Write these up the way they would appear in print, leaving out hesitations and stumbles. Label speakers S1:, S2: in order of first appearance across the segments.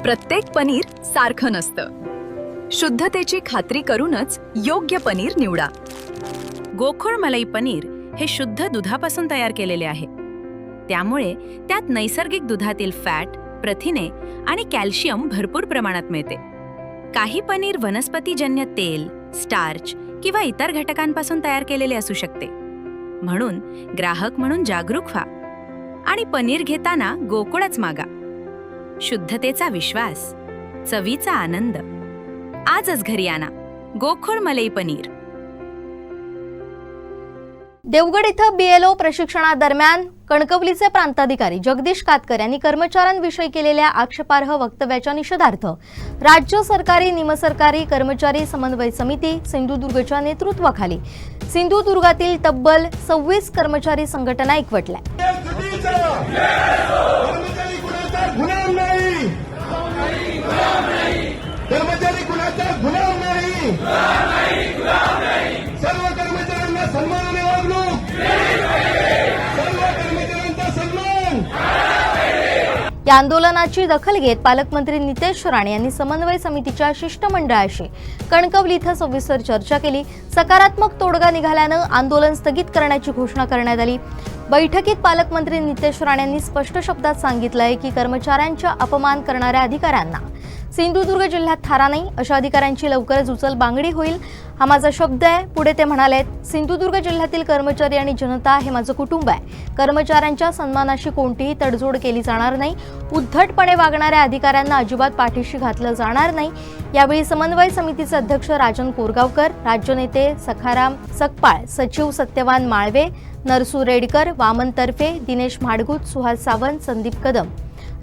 S1: प्रत्येक पनीर सारखं नसतं। शुद्धतेची खात्री करूनच योग्य पनीर निवडा।
S2: गोकुळ मलाई पनीर हे शुद्ध दुधापासून तयार केलेले आहे, त्यामुळे त्यात नैसर्गिक दुधातील फॅट, प्रथिने आणि कॅल्शियम भरपूर प्रमाणात मिळते। काही पनीर वनस्पतीजन्य तेल, स्टार्च किंवा इतर घटकांपासून तयार केलेले असू शकते। म्हणून ग्राहक म्हणून जागरूक व्हा आणि पनीर घेताना गोकुळच मागा। शुद्धतेचा विश्वास, चवीचा आनंद। आजच घरी आणा गोकुळ मलाई पनीर।
S3: देवगड इथं बीएलओ प्रशिक्षणादरम्यान कणकवलीचे प्रांताधिकारी जगदीश कातकर यांनी कर्मचाऱ्यांविषयी केलेल्या आक्षेपार्ह वक्तव्याच्या निषेधार्थ राज्य सरकारी निमसरकारी कर्मचारी समन्वय समिती सिंधुदुर्गच्या नेतृत्वाखाली सिंधुदुर्गातील तब्बल 26 कर्मचारी संघटना एकवटल्या।
S4: कर्मचारी कुणाचा गुलाम नाही, सर्व कर्मचाऱ्यांना सन्मानाने वागणूक, सर्व कर्मचाऱ्यांचा सन्मान।
S3: या आंदोलनाची दखल घेत पालकमंत्री नितेश राणे यांनी समन्वय समितीच्या शिष्टमंडळाशी कणकवली इथं सविस्तर चर्चा केली। सकारात्मक तोडगा निघाल्यानं आंदोलन स्थगित करण्याची घोषणा करण्यात आली। बैठकीत पालकमंत्री नितेश राणे यांनी स्पष्ट शब्दात सांगितलंय की कर्मचाऱ्यांचा अपमान करणाऱ्या अधिकाऱ्यांना सिंधुदुर्ग जिल्ह्यात थारा नाही, अशा अधिकाऱ्यांची लवकरच उचलबांगडी होईल, हा माझा शब्द आहे। पुढे ते म्हणाले, सिंधुदुर्ग जिल्ह्यातील कर्मचारी आणि जनता हे माझं कुटुंब आहे। कर्मचाऱ्यांच्या सन्मानाशी कोणतीही तडजोड केली जाणार नाही। उद्धटपणे वागणाऱ्या अधिकाऱ्यांना अजिबात पाठीशी घातलं जाणार नाही। यावेळी समन्वय समितीचे अध्यक्ष राजन कोरगावकर, राज्य नेते सखाराम सकपाळ, सचिव सत्यवान माळवे, नरसू रेडकर, वामन तर्फे, दिनेश म्हाडगूत, सुहास सावंत, संदीप कदम,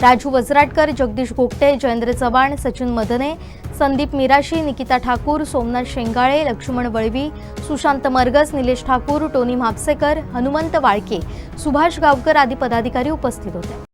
S3: राजू वजराटकर, जगदीश गोगटे, जयेंद्र चव्हाण, सचिन मदने, संदीप मिराशी, निकिता ठाकूर, सोमनाथ शेंगाळे, लक्ष्मण वळवी, सुशांत मरगस, निलेश ठाकूर, टोनी म्हापसेकर, हनुमंत वाळके, सुभाष गावकर आदी पदाधिकारी उपस्थित होते।